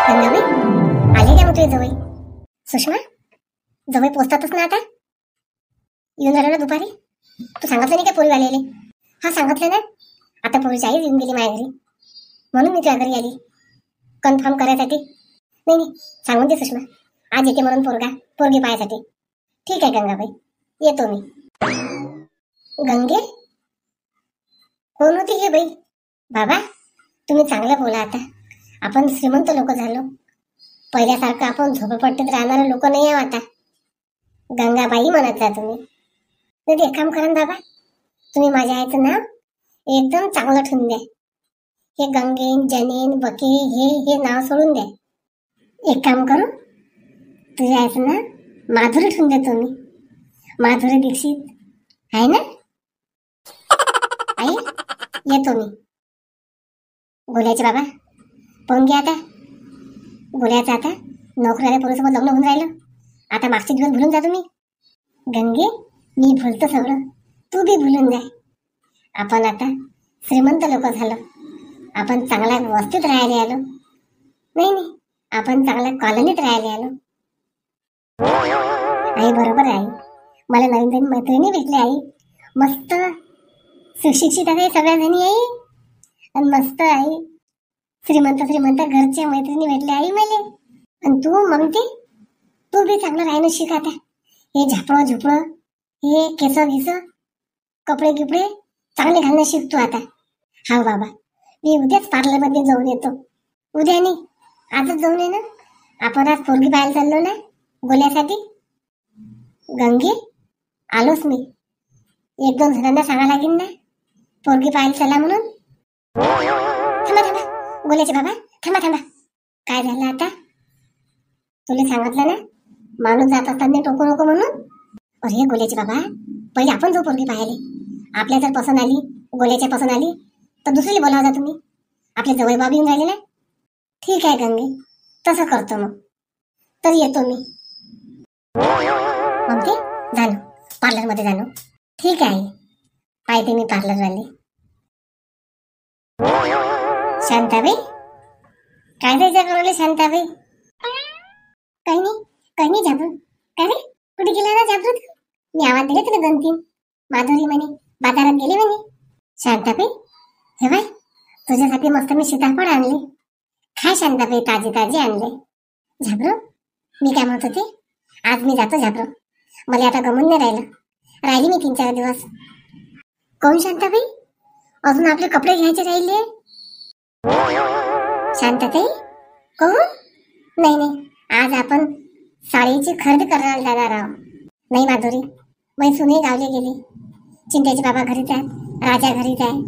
गंगाबाई आले का मग तुझे जवळ? सुषमा जवळ पोचतातच ना आता. येऊन झालं ना दुपारी. तू सांगितलं नाही का पोरी आलेले? हा सांगितलं ना. आता पोरीची आई येऊन गेली माझ्या घरी, म्हणून मी तुझ्या घरी आली कन्फर्म करायसाठी. नाही नाही सांगून दे सुषमा, आज येते म्हणून पोरगी पाहायसाठी. ठीक आहे गंगाबाई, येतो मी. गंगे कोण होती हे बाई? बाबा तुम्ही चांगलं बोला. आता आपण श्रीमंत लोक झालो, पहिल्यासारखं आपण झोपडपट्टीत राहणारे लोक नाही आहोत आता. गंगाबाई म्हणत जा तुम्ही. तर एक काम करा ना बाबा, तुम्ही माझ्या आईचं नाव एकदम चांगलं ठेवून द्या. हे गंगेन जनेन बके हे नाव सोडून द्या. एक काम करू, तुझ्या आईचं नाव माधुरी ठेवून देतो मी. माधुरी दीक्षित आहे ना? आई येतो मी. गोल्याचे बाबा पाहून घ्या आता. गोल्याचं आता नोकरीवाल्या पोरीसोबत लग्न होऊन राहिलं. आता मागचे दिवस भुलून जा तुम्ही. गंगे मी भुलतो सगळं, तू बी भुलून जाय. आपण आता श्रीमंत लोक झालो, आपण चांगल्या वस्तीत राहायला आलो. नाही नाही आपण चांगल्या कॉलनीत राहायला आलो. आई बरोबर आहे. मला नवीन नवीन मैत्रिणी भेटली आई. मस्त सुशिक्षित आहे सगळ्या जणी आई. आणि मस्त आई श्रीमंत घरच्या मैत्रिणी भेटल्या आई मला. आणि तू ममते तू बी चांगलं राहणं शिक आता. हे झापळं झुपळं हे केस घिस कपडे गिपडे चांगले घालणं शिकतो आता. हा बाबा मी उद्याच पार्लरमध्ये जाऊन येतो. उद्या नाही आजच जाऊन ये ना. आपण आज पोरगी पाहायला चाललो ना गोल्यासाठी. गंगे आलोच मी. एक दोन जणांना सांगा लागेल ना पोरगी पाहायला चला म्हणून. थांबा गोल्याचे बाबा, थांबा. काय झालं आता? तुला सांगितलं ना माणूस जात असताना टोकू नको म्हणून. अरे गोल्याचे बाबा पहिले आपण जो पोरगी पाहिले, आपल्या जर पसंत आली, गोल्याच्या पसंत आली तर दुसरीला बोलावता तुम्ही. आपल्या जवळ बाबी येऊन राहिले ना. ठीक आहे गंगे तसं करतो मग. तर येतो मी. मग ते जाणं पार्लरमध्ये जाणं. ठीक आहे पाहते मी पार्लरवाली. शांताबाई काय द्यायचं करवले शांताबाई? काही नाही झाबरू. काय रे कुठे गेला ना झाबरू? मी आवाज दिले तुला 2-3. माधुरी म्हणे बाजारात गेले म्हणे. शांताबाई हे बाय तुझ्यासाठी मस्त मी सीताफळ आणले. काय शांताबाई ताजे आणले. झाबरू मी काय म्हणत होते, आज मी जातो झाबरू. मला आता गमून नाही राहिली मी 3-4 दिवस. कोण शांताबाई? अजून आपले कपडे घ्यायचे राहिले. शांताताई कोण? नाही आज आपण साडीची खरेदी करायला जाणार आहोत. नाही माधुरी मी सुने गावले गेली. चिंट्याचे बाबा घरीच आहेत, राजा घरीच आहे.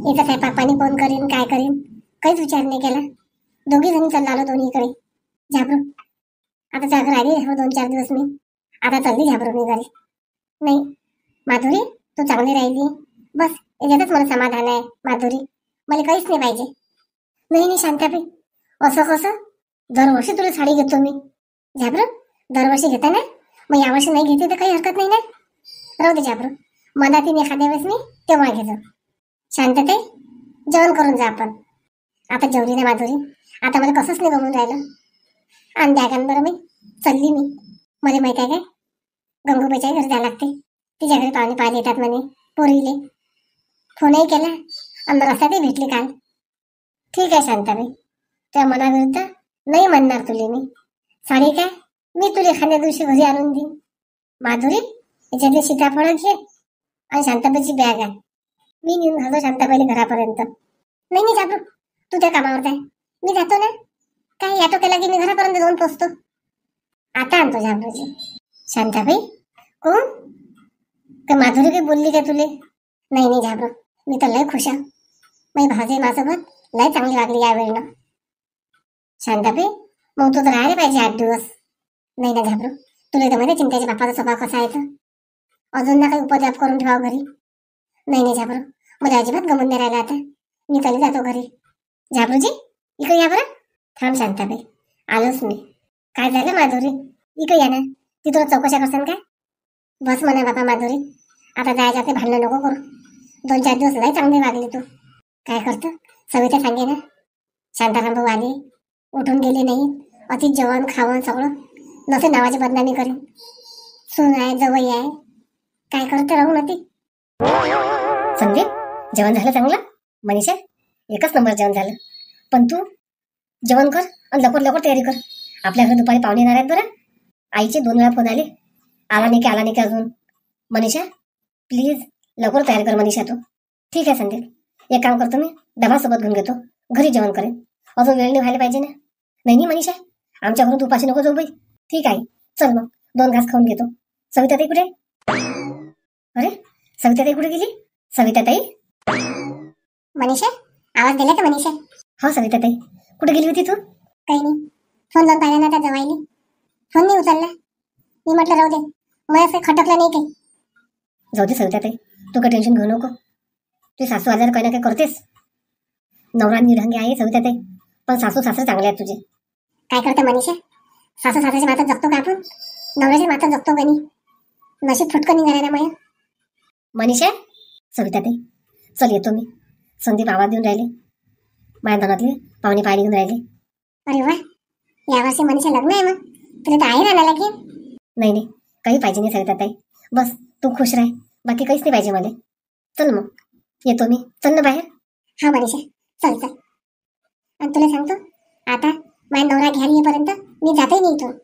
याचा स्वयंपाक पाणी कोण करीन काय करीन काहीच विचार नाही केला. दोघी जणी चालला आलो दोन्हीकडे. झाबरू आता जागर राहिली 2-4 दिवस मी. आता चालली झाबरू मी घरी. नाही माधुरी तू चांगली राहिली बस याच्यातच मला समाधान आहे. माधुरी मला काहीच नाही पाहिजे. नाही शांताबाई असं कसं? दरवर्षी तुला साडी घेतो मी. झाबरू दरवर्षी घेता ना, मग यावर्षी नाही घेते तर काही हरकत नाही ना. राहू दे झाबरू, मनात एखाद्या वेळेस मी तेव्हा घेतो. शांतताई जेवण करून जा आपण. आता जेवली ना माधुरी, आता मला कसंच नाही गमून राहिलं. आणि बॅगान बरं मी चालली मी. मला माहिती आहे काय गंगूबाईच्या घरी जायला लागते. तिच्या घरी पाहुणे पाहिले येतात म्हणे पोरीले. फोनही केला आणि रस्त्यातही भेटली काल. ठीक आहे शांताबाई त्या मनाविरुद्ध नाही म्हणणार तुले मी. साडी काय मी तुला एखाद्या दिवशी घरी आणून देईन. माधुरी याच्यातले सीताफळ घे आणि शांताबाईची बॅग आहे. मी नेऊन घालतो शांताबाईला घरापर्यंत. नाही झाबरू तू त्या कामावर जाय, मी जातो ना. काय ऑटो केला की मी घरापर्यंत जाऊन पोचतो. आता आणतो झाबरूजी. शांताबाई कोण? काय माधुरी काही बोलली का तुले? नाही झाबरू मी तर लय खुश आहे. माझी भाजी माझ्यासोबत लय चांगली वागली या वेळेनं. शांताबाई मग तू तर राहायला पाहिजे 8 दिवस. नाही ना झाबरू तुला तर माहिती चिंताच्या बापाचा स्वभाव कसा आहे तर. अजून ना काही उपद्रव करून ठेवा घरी. नाही झाबरू मला अजिबात गमून नाही राहिला आता. मी चालली जातो घरी. झाबरूजी इकडे या बरं. थांब शांताबाई आलोच मी. काय झालं माधुरी? इकडे या ना. ती तुला चौकशा करसान काय? बस म्हणा बाबा माधुरी आता जायच्या ते भांडणं नको करू. 2-4 दिवस लय चांगली वागली तू. काय करतो सविता सांगे ना शांताराम भाऊ आले उठून गेली नाही. अति जेवण खावण सगळं नसे नावाची बदनामी करेन. सून आहे, जवई आहे, काय करते राहू ना ती. संदीप जेवण झालं चांगलं? मनीषा एकच नंबर जेवण झालं. पण तू जेवण कर आणि लवकर लवकर तयारी कर. आपल्या घरी दुपारी पाहुणे येणार आहेत बरं. आईचे 2 वेळा फोन आले, आला नाही की अजून. मनीषा प्लीज लवकर तयार कर मनीषा तू. ठीक आहे संदीप, एक काम करतो मी, डबा सोबत घेऊन घेतो, घरी जेवण करेन. अजून वेळ नाही व्हायला पाहिजे ना. नाही मनीषा, आमच्या घरून उपाशी नको जाऊ बाई. ठीक आहे, चल मग 2 घास खाऊन घेतो. सविताताई कुठे? अरे सविताताई कुठे गेली? सविताताई? मनीषा आवाज दिला का मनीषा? हो सविताताई, कुठे गेली होती तू? काही नाही, फोन लावून पाहिला ना त्या जवाईने, फोन नाही उचलला. मी म्हटलं राहू दे, मग असं खटकलं नाही काही. जाऊ दे सविताताई, तू काही टेन्शन घेऊ नको. तू सासू आजार काही ना काही करतेस. नवरा निढंगी आहे सविताताई, पण सासू सासरे चांगले आहेत तुझे. काय करते मनीषा, सासू सासऱ्याच्या मातात जगतो का आपण? नवऱ्याच्या मातात जगतो का नाही? नशीब फुटकं निघाला ना माया. मनीषा, सविताताई चल येतो मी. संदीप आवाज देऊन राहिले, माझ्या धनातले पाहुणे पाणी घेऊन राहिले. अरे वा, यावर्षी मनीषा लग्न आहे मग तुला तर आहे राहणार की? नाही काही पाहिजे नाही सविताताई, बस तू खुश राह, बाकी काहीच नाही पाहिजे मला. चल मग येतो मी, चल ना बाहेर. हा मनीषा चल चल. आणि तुला सांगतो, आता माझ्या नवरा घ्यायला येईपर्यंत मी जातही नाही इथून.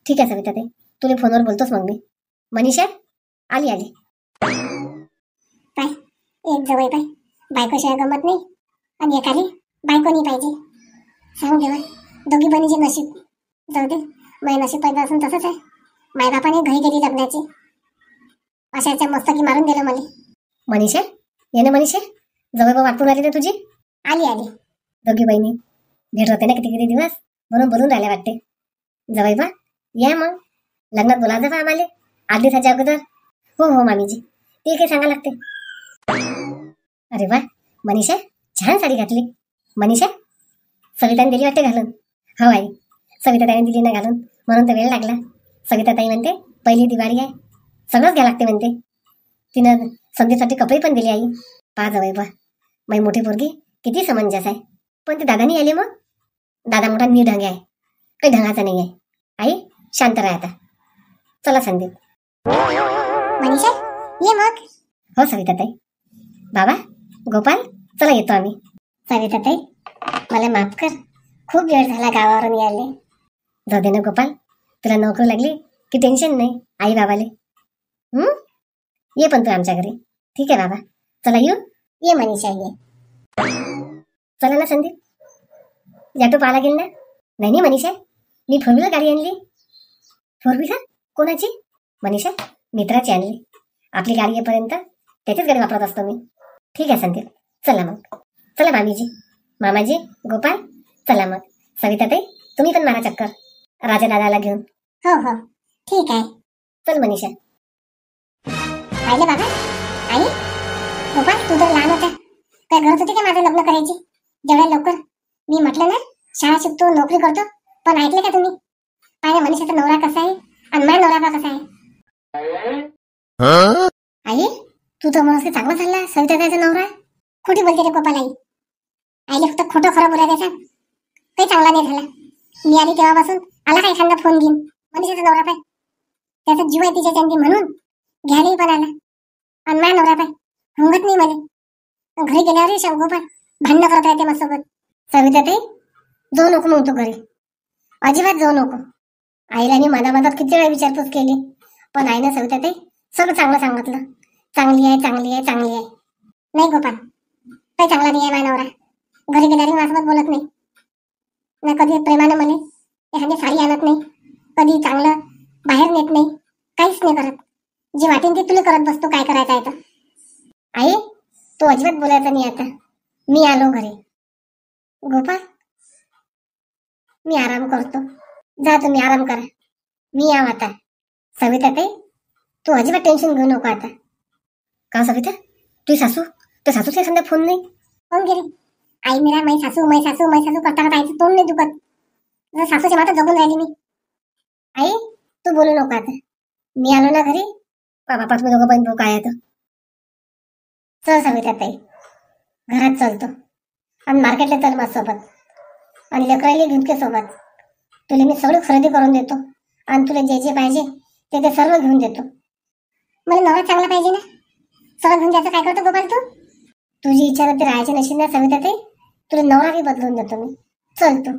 ठीक आहे सविताताई, तुला फोनवर बोलतोच मग मी. मनीषा आली. पाय एक जवळ पाय, बायकोशिवाय गमत नाही, आणि एकाली बायको नाही पाहिजे. सांग देवा, दोघी बहिणीचे नशीब. जाऊ दे, माझे नशीब पाहिजे असून तसंच आहे. मायबापाने घरी गेली लग्नाची, अशाच्या मस्तकी मारून दिलं मला. मनीषा ये ना मनीषा, जवळ वाटून राहिली ना तुझी. आली. दोघी बहिणी भेट होते ना किती दिवस, म्हणून बोलून राहिले वाटते. जवळ बा या मग, लग्नात बोलायचं का आम्हाला 8 दिवसाच्या अगोदर? हो मामीजी, ते काही सांगा लागते. अरे वा मनीषा, छान साडी घातली. मनीषा सविताने दिली वाटते घालून? हो आई, सविताताईने दिली ना घालून, म्हणून तर वेळ लागला. सविताताई म्हणते पहिली दिवाळी आहे, सगळंच घ्या लागते म्हणते. तिनं संदीपसाठी कपडे पण दिले आई. पहा जवळ बा, माझी मोठी पोरगी किती समंजस आहे. पण ते दादानी आले मग. दादा मोठा निढंग आहे, काही ढंगाचा नाही आहे. आई शांत राहा आता. चला संदीप. मनीषा ये मग. हो सविताताई. बाबा गोपाल चला येतो आम्ही. सविताताई मला माफ कर, खूप वेळ झाला गावावरून यायले. जाऊ दे ना गोपाल, तुला नोकरी लागली की टेन्शन नाही आई बाबाले. ये पण तू आमच्या घरी. ठीक आहे बाबा, चला येऊ. ये मनीषा ये. चला ना संदीप, ऑटो पाहा लागेल ना? नाही मनीषा, मी 4 व्हीलर गाडी आणली. 4 व्हीलर कोणाची? मनीषा मित्राची आणली. आपली गाडी येईपर्यंत त्याचीच गाडी वापरत असतो मी. ठीक आहे संदीप, चला मग. चला मामीजी, मामाजी, गोपाल चला मग. सविताताई तुम्ही पण मारा चक्कर राजा दादाला घेऊन. हो ठीक आहे. चल मनीषा. पाहिलं बाबा, आई गोपाल तू तर लहान होता, काय गरज होती का माझं लग्न करायची जेवढ्या लवकर? मी म्हटलं ना शाळा शिकतो, नोकरी करतो, पण ऐकले का तुम्ही? पाहिलं मनीषाचा नवरा कसा आहे आणि माझा नवरा कसा आहे. आई तू तर म्हणून चांगला चालला, सविताताईचा नवरा. खोटी बोलते रे गोपाल आई. आईले फक्त खोटं खरं बोलायला सांग, काही चांगला नाही झाला. मी आली तेव्हापासून आला का एखादा फोन घेऊन. मनीषाचा नवरा पाय, त्याचा जीव आहे तिच्या त्यांनी म्हणून घ्यायलाही पण आला. आणि माझा नवरा पाय हंगत नाही मला. घरी गेल्यावर शाम गोपाल भांडणं करत राहते माझ्यासोबत. सविताताई जाऊ नको मग तू घरी, अजिबात जाऊ नको. आईला मी मनात किती वेळा विचारपूस केली, पण आईनं सविताताई सगळं चांगलं सांगितलं. चांगली आहे. नाही गोपाल, काही चांगला नाही आहे माझा नवरा. घरी गेल्यावर माझ्यासोबत बोलत नाही ना, कधी प्रेमानं मला एखादी साडी आणत नाही, कधी चांगलं बाहेर नेत नाही, काहीच नाही करत. जी वाटेन ती तुला करत बसतो, काय करायचं आहे तर. आई तू अजिबात बोलायचं नाही आता. मी आलो घरी. गोपाल मी आराम करतो, जा तुम्ही आराम करा, मी याव आता. सविताताई तू अजिबात टेन्शन घेऊ नको आता. का सविता, तुझी सासूचे संध्या फोन नाही? कोण गेली? आई मेरा मै सासू करता आईचं तोंड नाही दुखत. सासूच्या माता जगून राहिली मी. आई तू बोलू नको आता, मी आलो ना घरी. बाबा तुम्ही दोघं बहीण भाऊ काय आहेत? चल सविताताई घरात चलतो आणि मार्केटला चल माझ्यासोबत. आणि लेकरायला घेऊन के सोबत. तुला मी सगळं खरेदी करून देतो आणि तुला जे जे पाहिजे ते सर्व घेऊन देतो. मला नवरा चांगला पाहिजे ना. सगळं घेऊन द्यायचं काय करतो गोपाल तू? तुझी इच्छा तर राहायची नशीब ना सविता ते. तुला नवरा बी बदलून देतो मी. चल तू.